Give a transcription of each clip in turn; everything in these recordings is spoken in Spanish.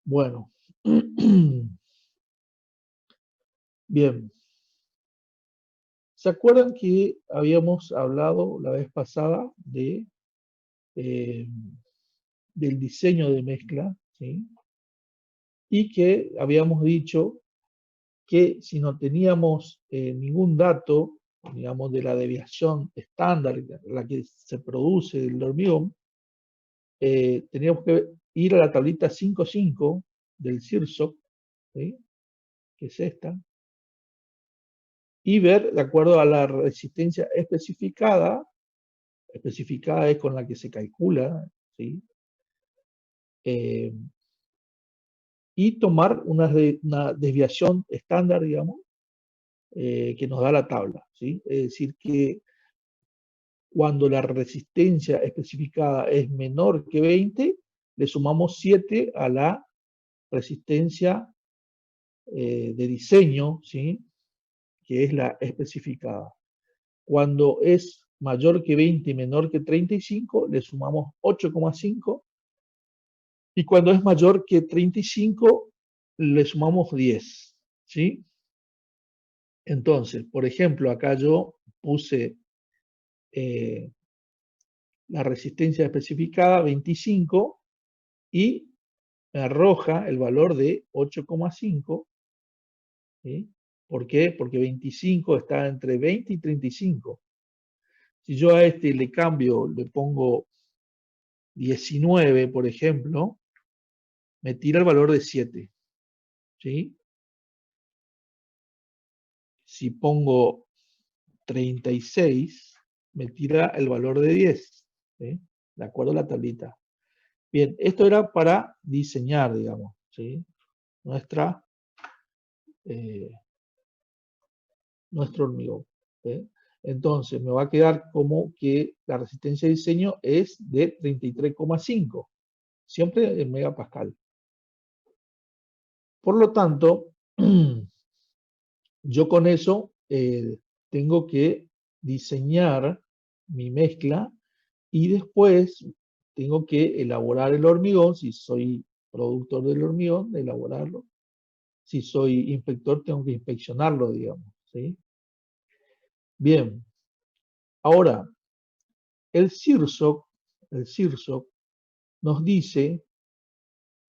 Bueno, bien. ¿Se acuerdan que habíamos hablado la vez pasada eh, del diseño de mezcla, ¿sí? Y que habíamos dicho que si no teníamos ningún dato, digamos, de la deviación estándar, la que se produce del hormigón, teníamos que ir a la tablita 5.5 del CIRSOC, ¿sí? Que es esta, y ver, de acuerdo a la resistencia especificada es con la que se calcula, ¿sí? Eh, y tomar una desviación estándar, digamos, que nos da la tabla, ¿sí? Es decir, que cuando la resistencia especificada es menor que 20, le sumamos 7 a la resistencia de diseño, ¿sí? Que es la especificada. Cuando es mayor que 20 y menor que 35, le sumamos 8,5. Y cuando es mayor que 35, le sumamos 10, ¿sí? Entonces, por ejemplo, acá yo puse eh, la resistencia especificada 25 y me arroja el valor de 8,5, ¿sí? ¿Por qué? Porque 25 está entre 20 y 35. Si yo a este le cambio, le pongo 19, por ejemplo, me tira el valor de 7, ¿sí? Si pongo 36, me tira el valor de 10, ¿sí? De acuerdo a la tablita. Bien, esto era para diseñar, digamos, ¿sí? Nuestra, eh, nuestro hormigón, ¿sí? Entonces, me va a quedar como que la resistencia de diseño es de 33,5, siempre en megapascal. Por lo tanto, yo con eso tengo que diseñar mi mezcla y después tengo que elaborar el hormigón, si soy productor del hormigón, elaborarlo. Si soy inspector, tengo que inspeccionarlo, digamos, ¿sí? Bien, ahora, el CIRSOC nos dice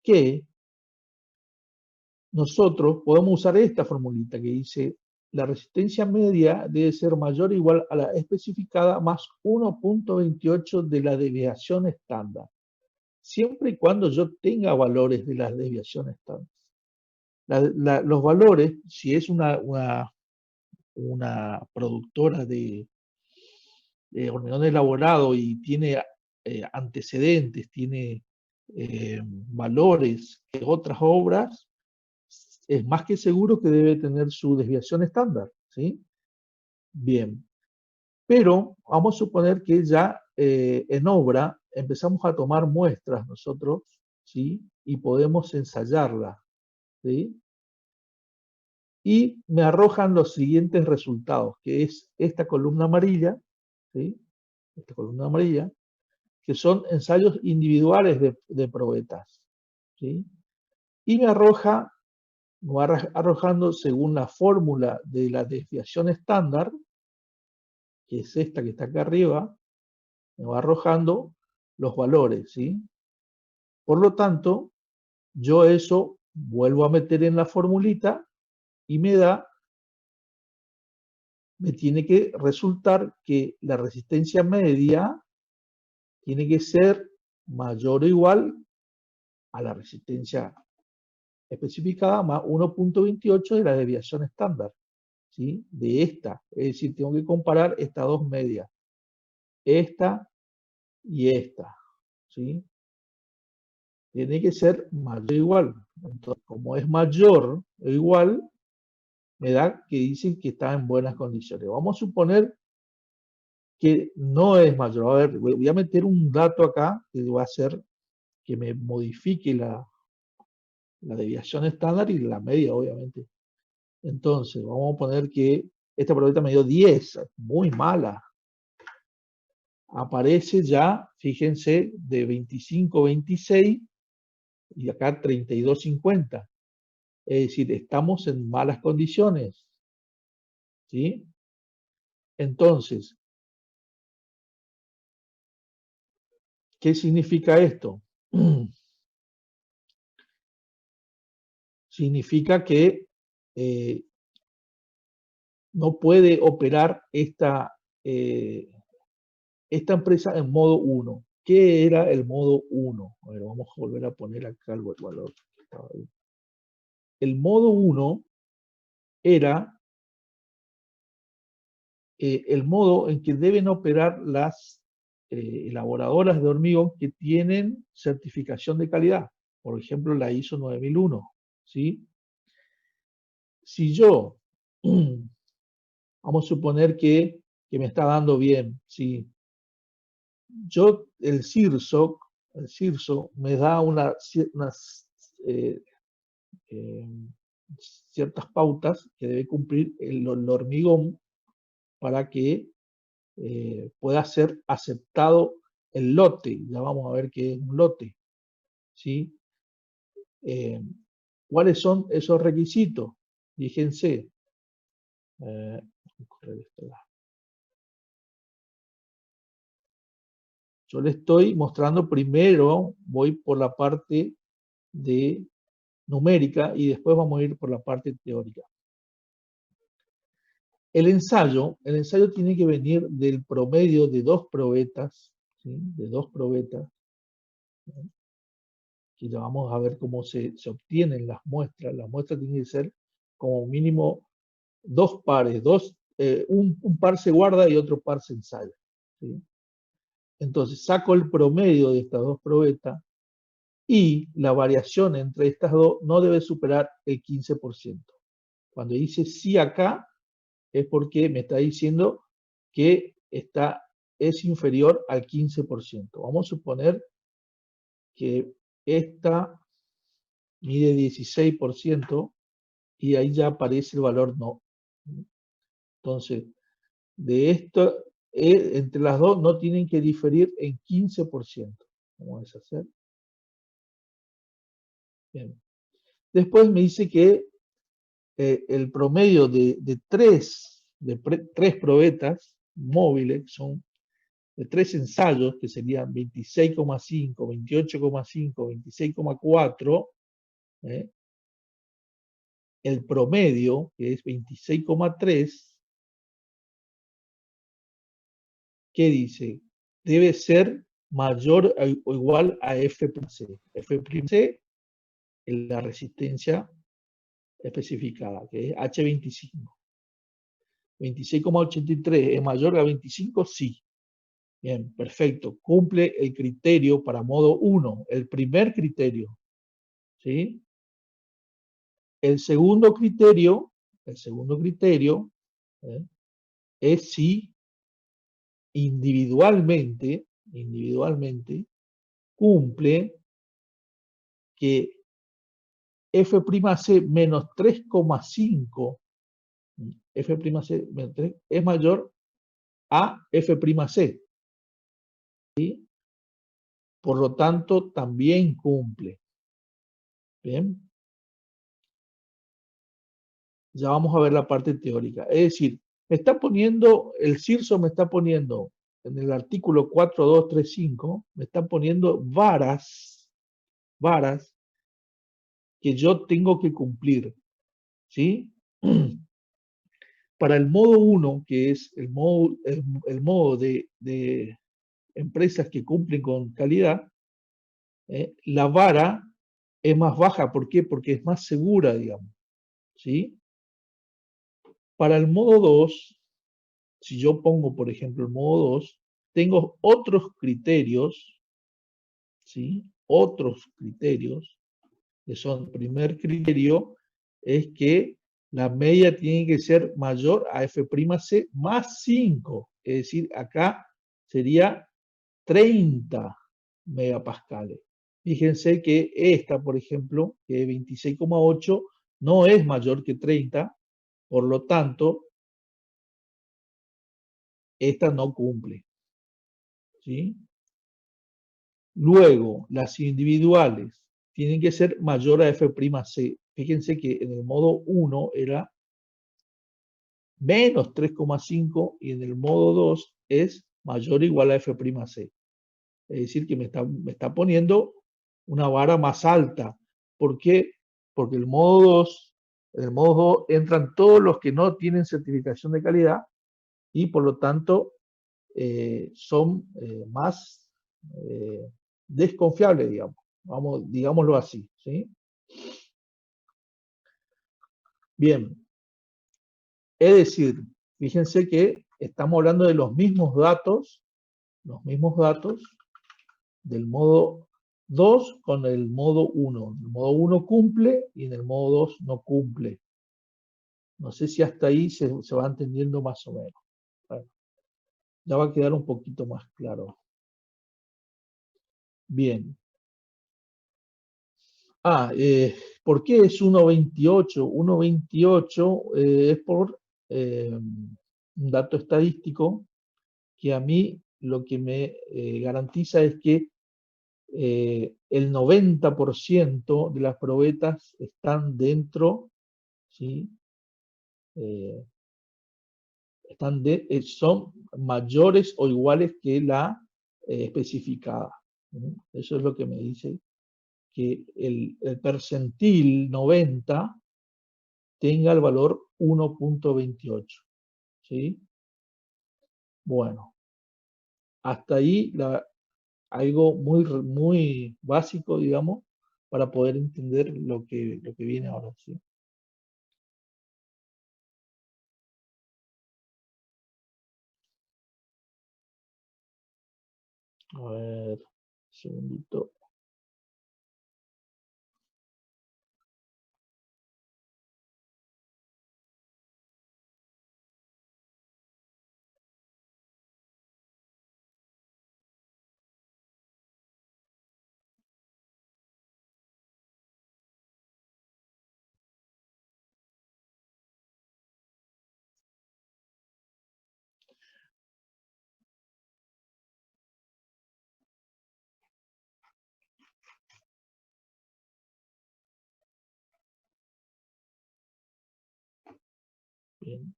que nosotros podemos usar esta formulita que dice la resistencia media debe ser mayor o igual a la especificada más 1,28 de la desviación estándar, siempre y cuando yo tenga valores de las desviaciones estándar. Los valores, si es una productora de hormigón elaborado y tiene antecedentes, tiene valores de otras obras, es más que seguro que debe tener su desviación estándar, ¿sí? Bien, pero vamos a suponer que ya en obra empezamos a tomar muestras nosotros, ¿sí? Y podemos ensayarlas, ¿sí? Y me arrojan los siguientes resultados, que es esta columna amarilla, ¿sí? Esta columna amarilla, que son ensayos individuales de probetas, ¿sí? Y me va arrojando según la fórmula de la desviación estándar, que es esta que está acá arriba, me va arrojando los valores, ¿sí? Por lo tanto, yo eso vuelvo a meter en la formulita y me tiene que resultar que la resistencia media tiene que ser mayor o igual a la resistencia especificada más 1,28 de la desviación estándar, ¿sí? De esta. Es decir, tengo que comparar estas dos medias, esta y esta, ¿sí? Tiene que ser mayor o igual. Entonces, como es mayor o igual, me da que dicen que está en buenas condiciones. Vamos a suponer que no es mayor. A ver, voy a meter un dato acá que va a hacer que me modifique la desviación estándar y la media, obviamente. Entonces, vamos a poner que esta probabilidad me dio 10, muy mala. Aparece ya, fíjense, de 25, 26, y acá 32,50. Es decir, estamos en malas condiciones, ¿sí? Entonces, ¿qué significa esto? Significa que no puede operar esta empresa en modo 1. ¿Qué era el modo 1? A ver, vamos a volver a poner acá el valor que estaba ahí. El modo 1 era el modo en que deben operar las elaboradoras de hormigón que tienen certificación de calidad. Por ejemplo, la ISO 9001, ¿sí? Si yo, vamos a suponer que me está dando bien, ¿sí? Yo, el CIRSO me da unas eh, ciertas pautas que debe cumplir el hormigón para que pueda ser aceptado el lote. Ya vamos a ver qué es un lote, ¿sí? ¿Cuáles son esos requisitos? Fíjense. Yo le estoy mostrando primero, voy por la parte de numérica y después vamos a ir por la parte teórica. El ensayo tiene que venir del promedio de dos probetas, ¿sí? De dos probetas, ¿sí? Que ya vamos a ver cómo se obtienen las muestras. Las muestras tienen que ser como mínimo dos pares, un par se guarda y otro par se ensaya, ¿sí? Entonces saco el promedio de estas dos probetas y la variación entre estas dos no debe superar el 15%. Cuando dice sí acá, es porque me está diciendo que es inferior al 15%. Vamos a suponer que esta mide 16% y ahí ya aparece el valor no. Entonces, de esto, entre las dos no tienen que diferir en 15%. Vamos a deshacer. Bien. Después me dice que el promedio de tres probetas móviles, son de tres ensayos, que serían 26,5, 28,5, 26,4, el promedio, que es 26,3, ¿qué dice? Debe ser mayor o igual a F'C. F'C es la resistencia especificada, que es H25. 26,83 es mayor a 25, sí. Bien, perfecto. Cumple el criterio para modo 1, el primer criterio, ¿sí? El segundo criterio ¿eh? Es si individualmente cumple que F'C menos 3,5, F'C menos 3 es mayor a F'C, ¿sí? Por lo tanto, también cumple. Bien. Ya vamos a ver la parte teórica. Es decir, el CIRSO me está poniendo, en el artículo 4235, me está poniendo varas que yo tengo que cumplir, ¿sí? Para el modo 1, que es el modo de empresas que cumplen con calidad, la vara es más baja. ¿Por qué? Porque es más segura, digamos, ¿sí? Para el modo 2, si yo pongo, por ejemplo, el modo 2, tengo otros criterios, ¿sí? Otros criterios, que son, el primer criterio es que la media tiene que ser mayor a F'C más 5, es decir, acá sería 30 megapascales. Fíjense que esta, por ejemplo, que es 26,8, no es mayor que 30, por lo tanto, esta no cumple, ¿sí? Luego, las individuales. tienen que ser mayor a F'C. Fíjense que en el modo 1 era menos 3,5 y en el modo 2 es mayor o igual a F'C. Es decir, que me está poniendo una vara más alta. ¿Por qué? Porque en el modo 2 entran todos los que no tienen certificación de calidad y por lo tanto son más desconfiables, digamos. Digámoslo así, ¿sí? Bien, es decir, fíjense que estamos hablando de los mismos datos del modo 2 con el modo 1. El modo 1 cumple y en el modo 2 no cumple. No sé si hasta ahí se va entendiendo más o menos. Bueno, ya va a quedar un poquito más claro. Bien. ¿Por qué es 1.28? 1.28 es por un dato estadístico que a mí lo que me garantiza es que el 90% de las probetas están dentro, ¿sí? Son mayores o iguales que la especificada. Eso es lo que me dice que el percentil 90 tenga el valor 1.28. ¿Sí? Bueno, hasta ahí algo muy básico, digamos, para poder entender lo que viene ahora. ¿Sí? A ver, un segundito. Bien.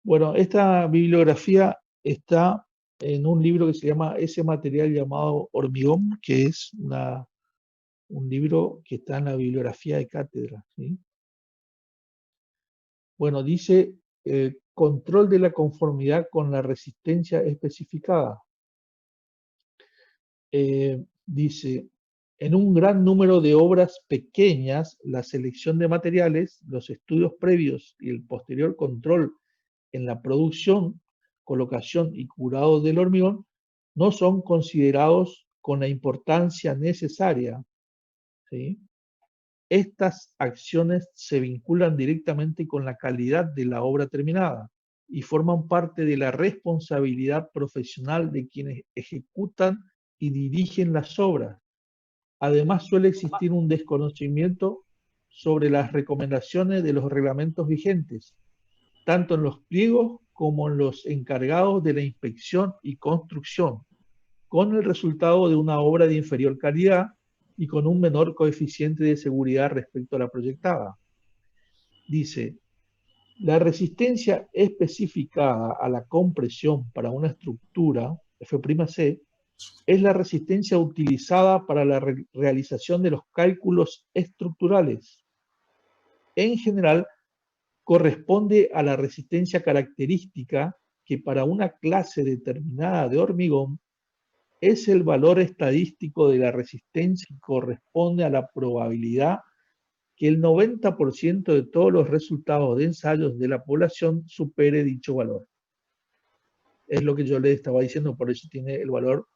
Bueno, esta bibliografía está en un libro que se llama Ese material llamado hormigón, que es un libro que está en la bibliografía de cátedra. ¿Sí? Bueno, dice control de la conformidad con la resistencia especificada. Dice, en un gran número de obras pequeñas, la selección de materiales, los estudios previos y el posterior control en la producción, colocación y curado del hormigón no son considerados con la importancia necesaria. ¿Sí? Estas acciones se vinculan directamente con la calidad de la obra terminada y forman parte de la responsabilidad profesional de quienes ejecutan y dirigen las obras. Además, suele existir un desconocimiento sobre las recomendaciones de los reglamentos vigentes, tanto en los pliegos como en los encargados de la inspección y construcción, con el resultado de una obra de inferior calidad y con un menor coeficiente de seguridad respecto a la proyectada. Dice, la resistencia especificada a la compresión para una estructura, F'C, es la resistencia utilizada para la realización de los cálculos estructurales. En general, corresponde a la resistencia característica que para una clase determinada de hormigón es el valor estadístico de la resistencia y corresponde a la probabilidad que el 90% de todos los resultados de ensayos de la población supere dicho valor. Es lo que yo les estaba diciendo, por eso tiene el valor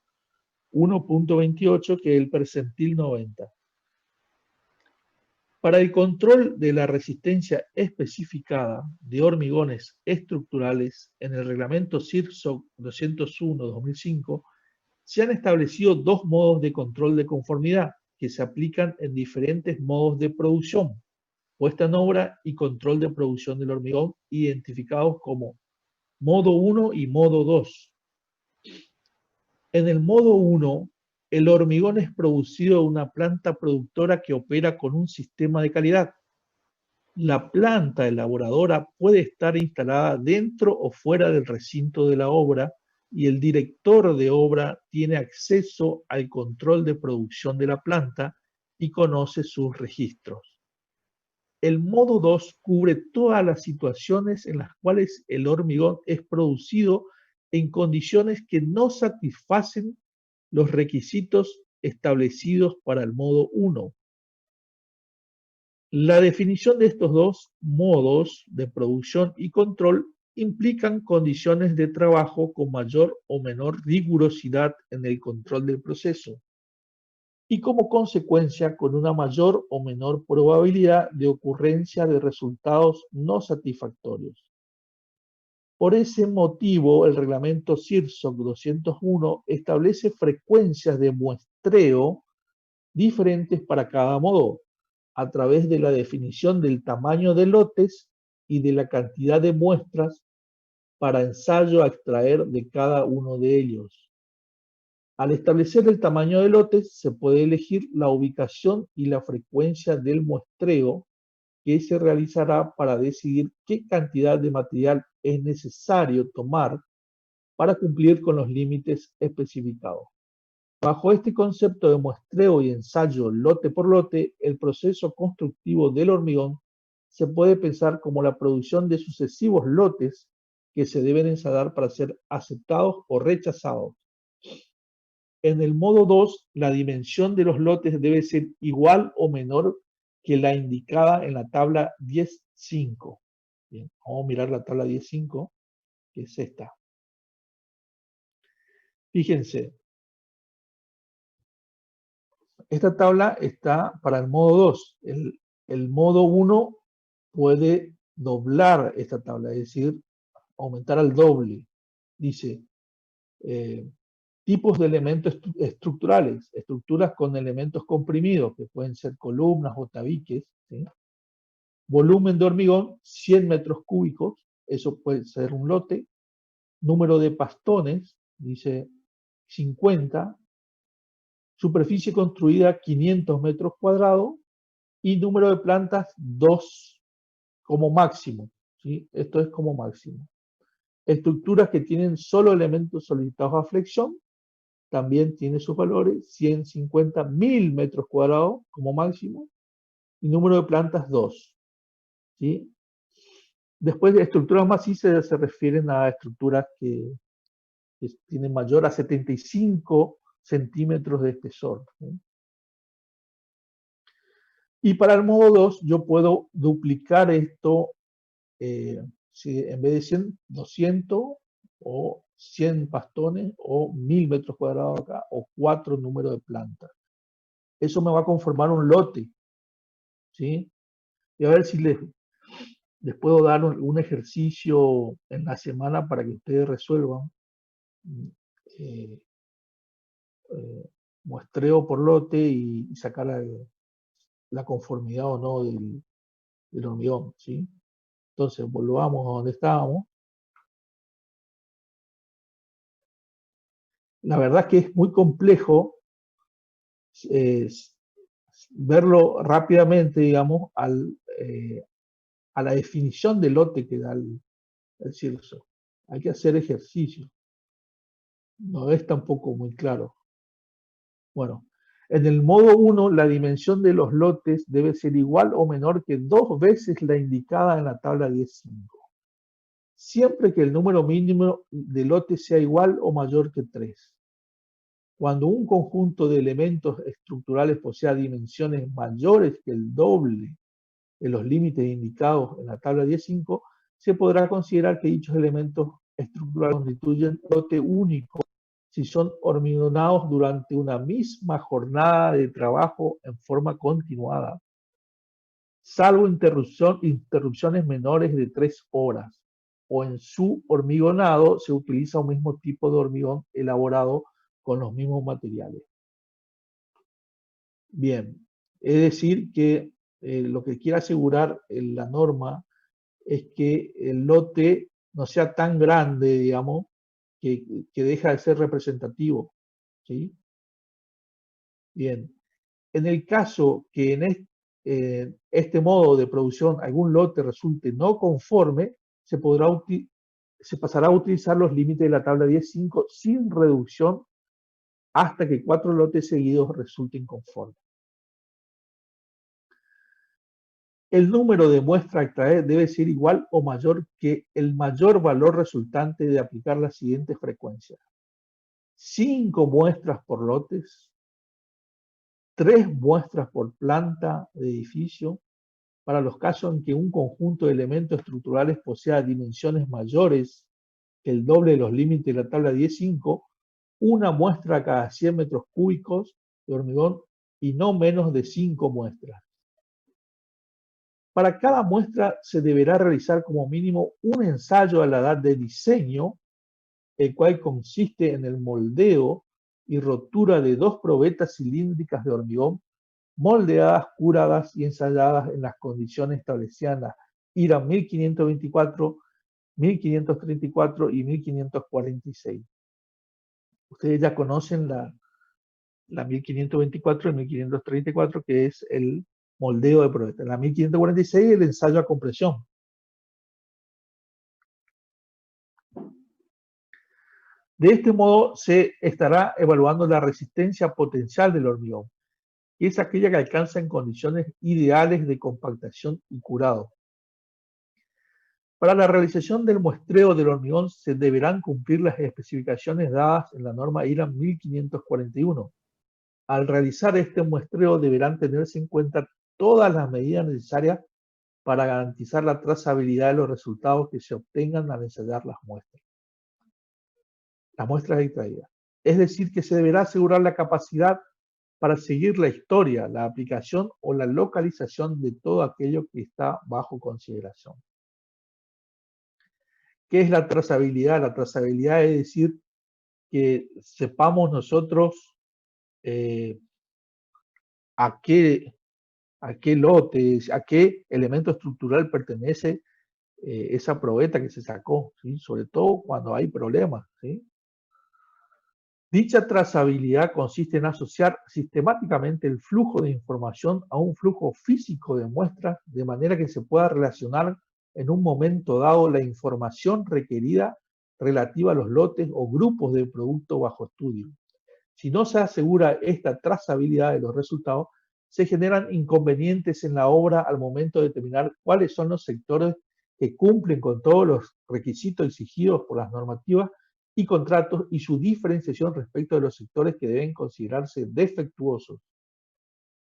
1.28, que es el percentil 90. Para el control de la resistencia especificada de hormigones estructurales en el reglamento CIRSOC 201-2005, Se han establecido dos modos de control de conformidad que se aplican en diferentes modos de producción, puesta en obra y control de producción del hormigón, identificados como modo 1 y modo 2. En el modo 1, el hormigón es producido en una planta productora que opera con un sistema de calidad. La planta elaboradora puede estar instalada dentro o fuera del recinto de la obra y el director de obra tiene acceso al control de producción de la planta y conoce sus registros. El modo 2 cubre todas las situaciones en las cuales el hormigón es producido en condiciones que no satisfacen los requisitos establecidos para el modo 1. La definición de estos dos modos de producción y control implican condiciones de trabajo con mayor o menor rigurosidad en el control del proceso y como consecuencia con una mayor o menor probabilidad de ocurrencia de resultados no satisfactorios. Por ese motivo, el reglamento CIRSOC 201 establece frecuencias de muestreo diferentes para cada modo, a través de la definición del tamaño de lotes y de la cantidad de muestras para ensayo a extraer de cada uno de ellos. Al establecer el tamaño de lotes, se puede elegir la ubicación y la frecuencia del muestreo que se realizará para decidir qué cantidad de material es necesario tomar para cumplir con los límites especificados. Bajo este concepto de muestreo y ensayo lote por lote, el proceso constructivo del hormigón se puede pensar como la producción de sucesivos lotes que se deben ensayar para ser aceptados o rechazados. En el modo 2, la dimensión de los lotes debe ser igual o menor que la indicada en la tabla 10.5. Bien, vamos a mirar la tabla 10.5, que es esta. Fíjense, esta tabla está para el modo 2. El modo 1 puede doblar esta tabla, es decir, aumentar al doble. Dice, tipos de elementos estructurales, estructuras con elementos comprimidos, que pueden ser columnas o tabiques, ¿sí? Volumen de hormigón, 100 metros cúbicos, eso puede ser un lote. Número de pastones, dice 50. Superficie construida, 500 metros cuadrados. Y número de plantas, 2 como máximo, ¿sí? Esto es como máximo. Estructuras que tienen solo elementos solicitados a flexión, también tiene sus valores, 150, 1000 metros cuadrados como máximo, y número de plantas 2. ¿Sí? Después de estructuras macizas se refieren a estructuras que tienen mayor a 75 centímetros de espesor. ¿Sí? Y para el modo 2 yo puedo duplicar esto, si en vez de 100, 200 o 100 pastones o 1000 metros cuadrados acá o 4 números de plantas. Eso me va a conformar un lote. ¿Sí? Y a ver si les puedo dar un ejercicio en la semana para que ustedes resuelvan eh, muestreo por lote y sacar la conformidad o no del hormigón, ¿sí? Entonces, volvamos a donde estábamos. La verdad es que es muy complejo verlo rápidamente, digamos, a la definición de lote que da el CIRSO. Hay que hacer ejercicio. No es tampoco muy claro. Bueno, en el modo 1, la dimensión de los lotes debe ser igual o menor que 2 veces la indicada en la tabla 10.5. Siempre que el número mínimo de lotes sea igual o mayor que 3. Cuando un conjunto de elementos estructurales posea dimensiones mayores que el doble de los límites indicados en la tabla 10.5, se podrá considerar que dichos elementos estructurales constituyen un lote único si son hormigonados durante una misma jornada de trabajo en forma continuada, salvo interrupciones menores de 3 horas, o en su hormigonado se utiliza un mismo tipo de hormigón elaborado con los mismos materiales. Bien, es decir que lo que quiere asegurar la norma es que el lote no sea tan grande, digamos, que deja de ser representativo, ¿sí? Bien, en el caso que en este modo de producción algún lote resulte no conforme, se pasará a utilizar los límites de la tabla 10.5 sin reducción hasta que 4 lotes seguidos resulten conformes. El número de muestras a extraer debe ser igual o mayor que el mayor valor resultante de aplicar las siguientes frecuencias: 5 muestras por lotes, 3 muestras por planta de edificio, para los casos en que un conjunto de elementos estructurales posea dimensiones mayores que el doble de los límites de la tabla 10.5, una muestra cada 100 metros cúbicos de hormigón y no menos de 5 muestras. Para cada muestra se deberá realizar como mínimo un ensayo a la edad de diseño, el cual consiste en el moldeo y rotura de 2 probetas cilíndricas de hormigón moldeadas, curadas y ensayadas en las condiciones establecidas en la IRA 1524, 1534 y 1546. Ustedes ya conocen la 1524 y 1534, que es el moldeo de probeta. La 1546, el ensayo a compresión. De este modo se estará evaluando la resistencia potencial del hormigón, que es aquella que alcanza en condiciones ideales de compactación y curado. Para la realización del muestreo del hormigón se deberán cumplir las especificaciones dadas en la norma IRA 1541. Al realizar este muestreo deberán tenerse en cuenta todas las medidas necesarias para garantizar la trazabilidad de los resultados que se obtengan al ensayar las muestras extraídas. Es decir, que se deberá asegurar la capacidad para seguir la historia, la aplicación o la localización de todo aquello que está bajo consideración. ¿Qué es la trazabilidad? La trazabilidad es decir que sepamos nosotros a qué lote, a qué elemento estructural pertenece esa probeta que se sacó, ¿sí? Sobre todo cuando hay problemas, ¿sí? Dicha trazabilidad consiste en asociar sistemáticamente el flujo de información a un flujo físico de muestras, de manera que se pueda relacionar en un momento dado la información requerida relativa a los lotes o grupos de producto bajo estudio. Si no se asegura esta trazabilidad de los resultados, se generan inconvenientes en la obra al momento de determinar cuáles son los sectores que cumplen con todos los requisitos exigidos por las normativas y contratos y su diferenciación respecto de los sectores que deben considerarse defectuosos.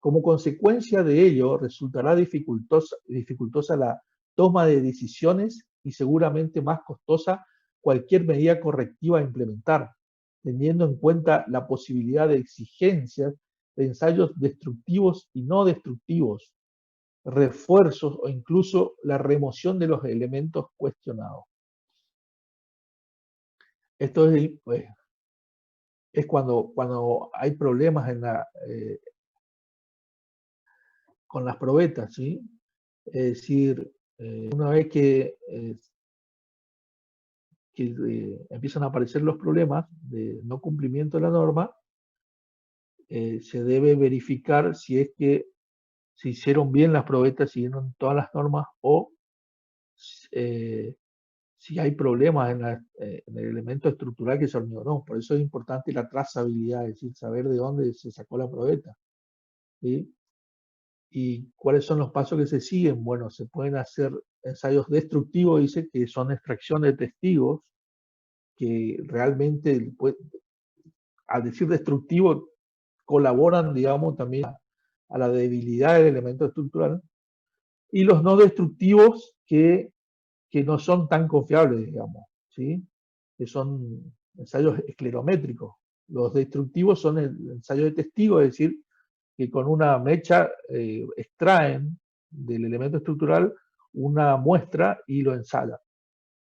Como consecuencia de ello, resultará dificultosa la toma de decisiones y seguramente más costosa cualquier medida correctiva a implementar, teniendo en cuenta la posibilidad de exigencias de ensayos destructivos y no destructivos, refuerzos o incluso la remoción de los elementos cuestionados. Esto es cuando hay problemas con las probetas, ¿sí? Es decir, una vez que empiezan a aparecer los problemas de no cumplimiento de la norma, se debe verificar si es que se hicieron bien las probetas, siguieron todas las normas o si hay problemas en el elemento estructural que se hormigonó. Por eso es importante la trazabilidad, es decir, saber de dónde se sacó la probeta, ¿sí? ¿Y cuáles son los pasos que se siguen? Bueno, se pueden hacer ensayos destructivos, dice, que son extracción de testigos, que realmente, al decir destructivo, colaboran, digamos, también a la debilidad del elemento estructural. Y los no destructivos que no son tan confiables, digamos, ¿sí? Que son ensayos esclerométricos. Los destructivos son el ensayo de testigo, es decir, que con una mecha extraen del elemento estructural una muestra y lo ensayan.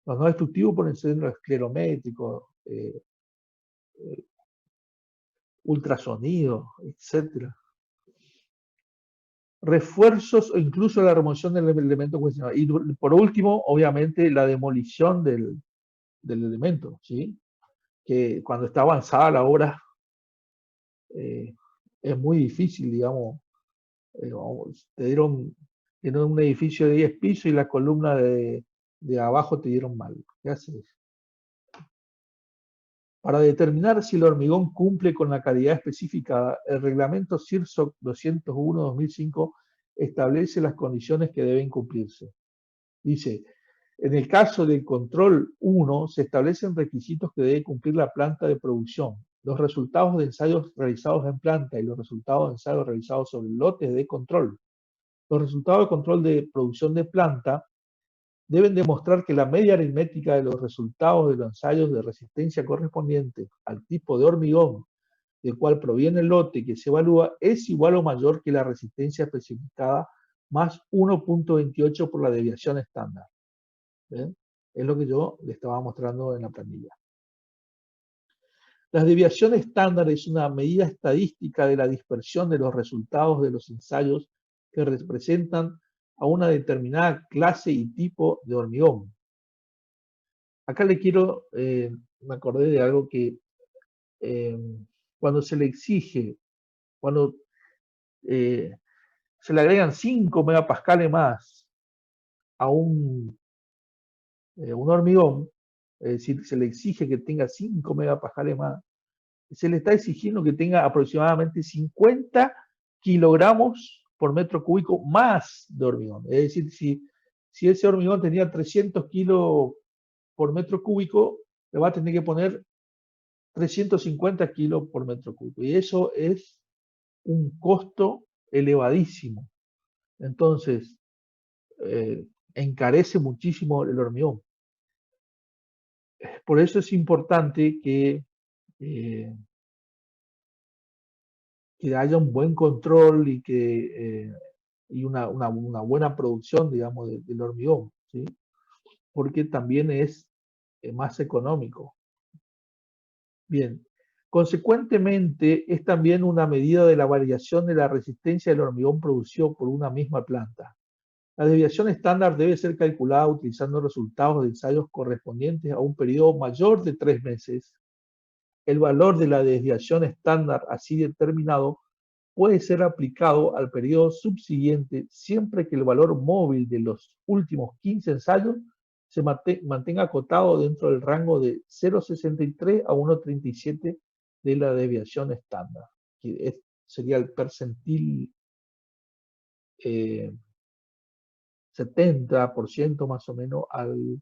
Los no destructivos pueden ser los esclerométricos, ultrasonido, etcétera. Refuerzos o incluso la remoción del elemento cuestionado. Y por último, obviamente, la demolición del elemento, ¿sí? Que cuando está avanzada la obra es muy difícil, digamos. Tienen un edificio de 10 pisos y la columna de abajo te dieron mal. ¿Qué haces? Para determinar si el hormigón cumple con la calidad especificada, el reglamento CIRSOC 201-2005 establece las condiciones que deben cumplirse. Dice, en el caso del control 1, se establecen requisitos que debe cumplir la planta de producción. Los resultados de ensayos realizados en planta y los resultados de ensayos realizados sobre lotes de control. Los resultados de control de producción de planta deben demostrar que la media aritmética de los resultados de los ensayos de resistencia correspondientes al tipo de hormigón del cual proviene el lote que se evalúa es igual o mayor que la resistencia especificada más 1.28 por la desviación estándar. ¿Ven? Es lo que yo le estaba mostrando en la planilla. La desviación estándar es una medida estadística de la dispersión de los resultados de los ensayos que representan a una determinada clase y tipo de hormigón. Acá le quiero, me acordé de algo que cuando se le exige, cuando se le agregan 5 megapascales más a un hormigón, es decir, se le exige que tenga 5 megapascales más, se le está exigiendo que tenga aproximadamente 50 kilogramos por metro cúbico más de hormigón. Es decir, si ese hormigón tenía 300 kilos por metro cúbico, le va a tener que poner 350 kilos por metro cúbico. Y eso es un costo elevadísimo. Entonces, encarece muchísimo el hormigón. Por eso es importante eh, que haya un buen control y una buena producción, digamos, del hormigón, ¿sí? Porque también es más económico. Bien, consecuentemente es también una medida de la variación de la resistencia del hormigón producido por una misma planta. La desviación estándar debe ser calculada utilizando resultados de ensayos correspondientes a un periodo mayor de 3 meses. El valor de la desviación estándar así determinado puede ser aplicado al periodo subsiguiente siempre que el valor móvil de los últimos 15 ensayos se mantenga acotado dentro del rango de 0,63 a 1,37 de la desviación estándar, que sería el percentil 70% más o menos al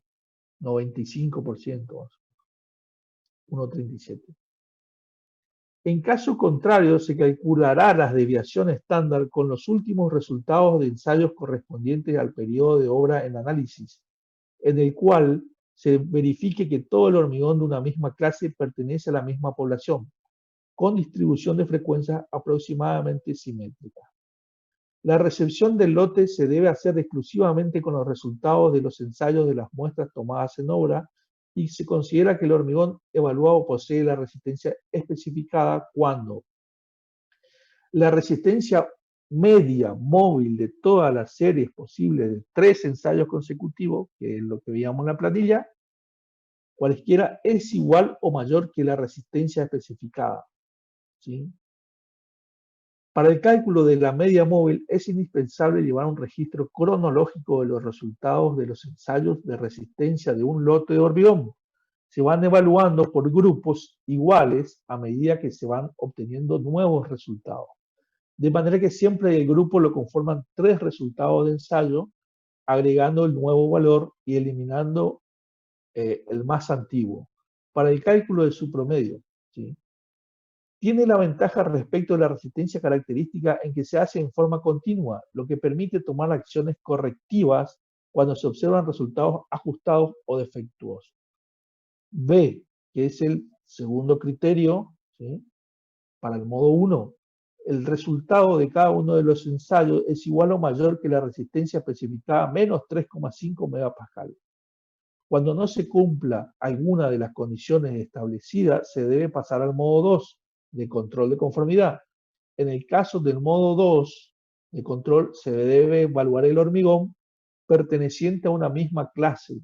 95%, 1,37. En caso contrario, se calculará la desviación estándar con los últimos resultados de ensayos correspondientes al periodo de obra en análisis, en el cual se verifique que todo el hormigón de una misma clase pertenece a la misma población, con distribución de frecuencias aproximadamente simétrica. La recepción del lote se debe hacer exclusivamente con los resultados de los ensayos de las muestras tomadas en obra y se considera que el hormigón evaluado posee la resistencia especificada cuando la resistencia media móvil de todas las series posibles de 3 ensayos consecutivos, que es lo que veíamos en la planilla, cualesquiera es igual o mayor que la resistencia especificada, ¿sí? Para el cálculo de la media móvil es indispensable llevar un registro cronológico de los resultados de los ensayos de resistencia de un lote de hormigón. Se van evaluando por grupos iguales a medida que se van obteniendo nuevos resultados. De manera que siempre el grupo lo conforman 3 resultados de ensayo, agregando el nuevo valor y eliminando el más antiguo, para el cálculo de su promedio, ¿sí? Tiene la ventaja respecto de la resistencia característica en que se hace en forma continua, lo que permite tomar acciones correctivas cuando se observan resultados ajustados o defectuosos. B, que es el segundo criterio, ¿sí? Para el modo 1, el resultado de cada uno de los ensayos es igual o mayor que la resistencia especificada menos 3,5 megapascal. Cuando no se cumpla alguna de las condiciones establecidas, se debe pasar al modo 2, de control de conformidad. En el caso del modo 2 de control, se debe evaluar el hormigón perteneciente a una misma clase,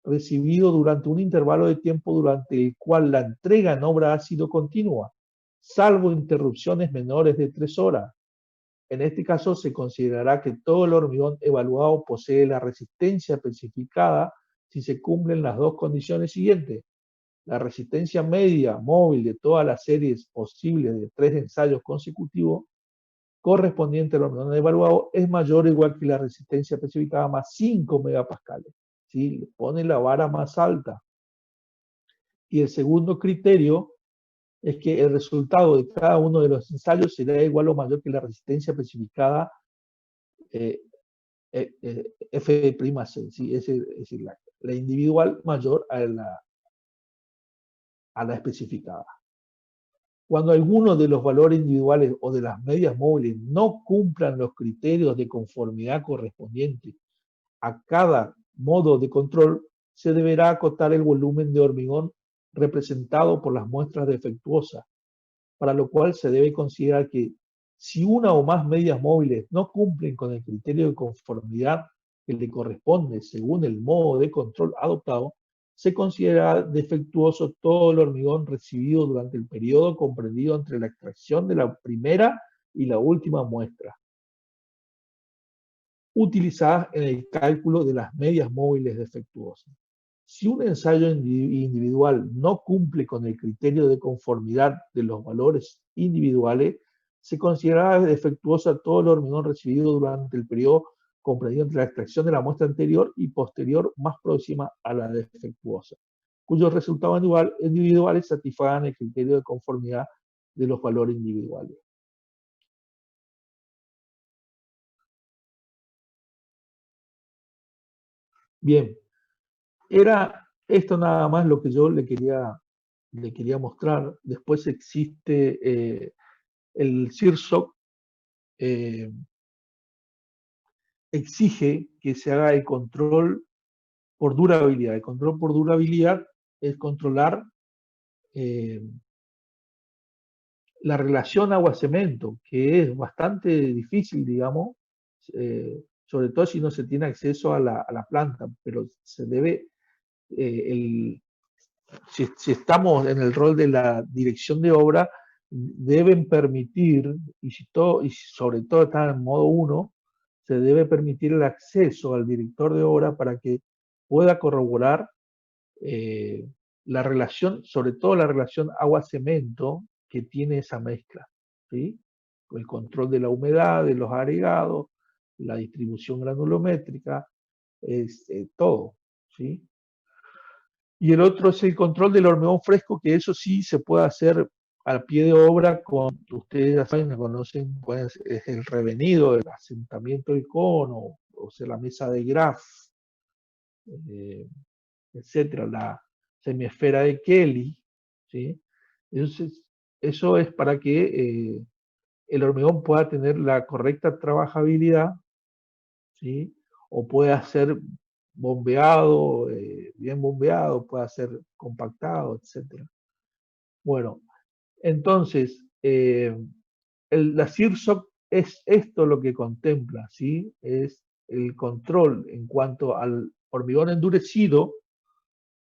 recibido durante un intervalo de tiempo durante el cual la entrega en obra ha sido continua, salvo interrupciones menores de 3 horas. En este caso, se considerará que todo el hormigón evaluado posee la resistencia especificada si se cumplen las dos condiciones siguientes. La resistencia media móvil de todas las series posibles de 3 ensayos consecutivos correspondiente al hormigón evaluado es mayor o igual que la resistencia especificada más 5 megapascales. ¿Sí? Le pone la vara más alta. Y el segundo criterio es que el resultado de cada uno de los ensayos será igual o mayor que la resistencia especificada eh, F', ¿sí? Es decir, la individual mayor a la especificada. Cuando alguno de los valores individuales o de las medias móviles no cumplan los criterios de conformidad correspondientes a cada modo de control, se deberá acotar el volumen de hormigón representado por las muestras defectuosas, para lo cual se debe considerar que si una o más medias móviles no cumplen con el criterio de conformidad que le corresponde según el modo de control adoptado, se considera defectuoso todo el hormigón recibido durante el periodo comprendido entre la extracción de la primera y la última muestra, utilizadas en el cálculo de las medias móviles defectuosas. Si un ensayo individual no cumple con el criterio de conformidad de los valores individuales, se considerará defectuosa todo el hormigón recibido durante el periodo comprendido entre la extracción de la muestra anterior y posterior más próxima a la defectuosa, cuyos resultados individuales satisfagan el criterio de conformidad de los valores individuales. Bien, era esto nada más lo que yo le quería mostrar. Después existe el CIRSOC, exige que se haga el control por durabilidad. El control por durabilidad es controlar eh, la relación agua-cemento, que es bastante difícil, digamos, sobre todo si no se tiene acceso a la planta, pero se debe, el, si estamos en el rol de la dirección de obra, deben permitir, y sobre todo está en modo 1, se debe permitir el acceso al director de obra para que pueda corroborar eh, la relación, sobre todo la relación agua-cemento que tiene esa mezcla, ¿sí? El control de la humedad, de los agregados, la distribución granulométrica, todo, ¿sí? Y el otro es el control del hormigón fresco, que eso sí se puede hacer al pie de obra con, ustedes ya saben, me conocen, pues, es el revenido, el asentamiento del cono, o sea, la mesa de Graf, eh, etcétera, la semiesfera de Kelly, ¿sí? Entonces, eso es para que el hormigón pueda tener la correcta trabajabilidad, ¿sí? O pueda ser bombeado, bien bombeado, pueda ser compactado, etcétera. Bueno, entonces, la CIRSOC es esto lo que contempla, ¿sí? Es el control en cuanto al hormigón endurecido,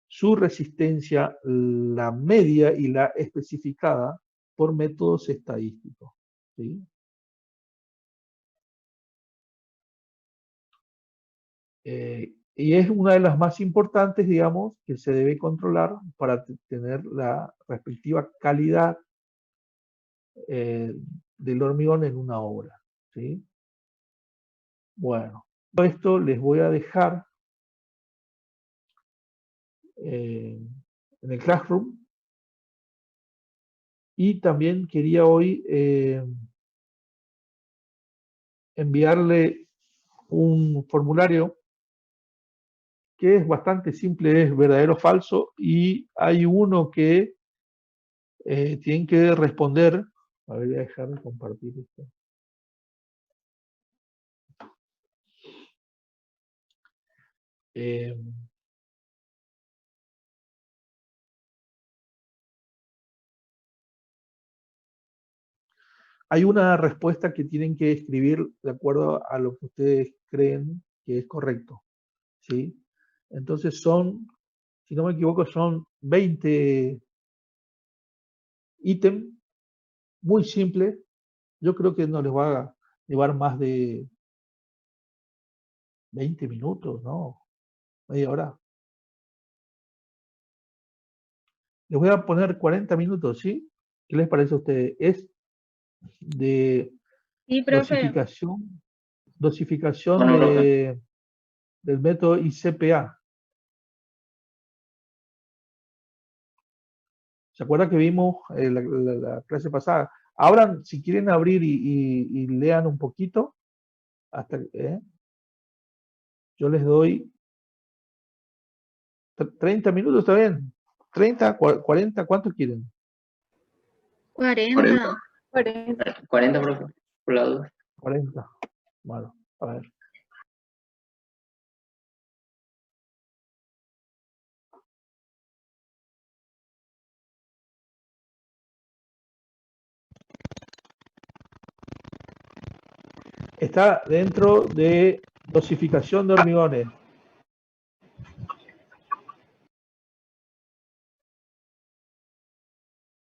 su resistencia, la media y la especificada por métodos estadísticos, ¿sí? Y es una de las más importantes, digamos, que se debe controlar para tener la respectiva calidad eh, del hormigón en una obra, ¿sí? Bueno, todo esto les voy a dejar en el Classroom, y también quería hoy enviarle un formulario que es bastante simple, es verdadero o falso, y hay uno que tienen que responder. A ver, voy a dejar de compartir esto. Eh, hay una respuesta que tienen que escribir de acuerdo a lo que ustedes creen que es correcto, ¿sí? Entonces son, si no me equivoco, son 20 ítems muy simples. Yo creo que no les va a llevar más de 20 minutos, ¿no? Media hora. Les voy a poner 40 minutos, ¿sí? ¿Qué les parece a ustedes? Es de Sí, profe. dosificación Bueno, profe. del método ICPA. ¿Se acuerdan que vimos la clase pasada? Abran, si quieren abrir y lean un poquito, hasta, yo les doy 30 minutos, ¿está bien? 30, 40, ¿cuánto quieren? 40. 40, profe, por la duda. 40. Bueno, a ver. Está dentro de dosificación de hormigones.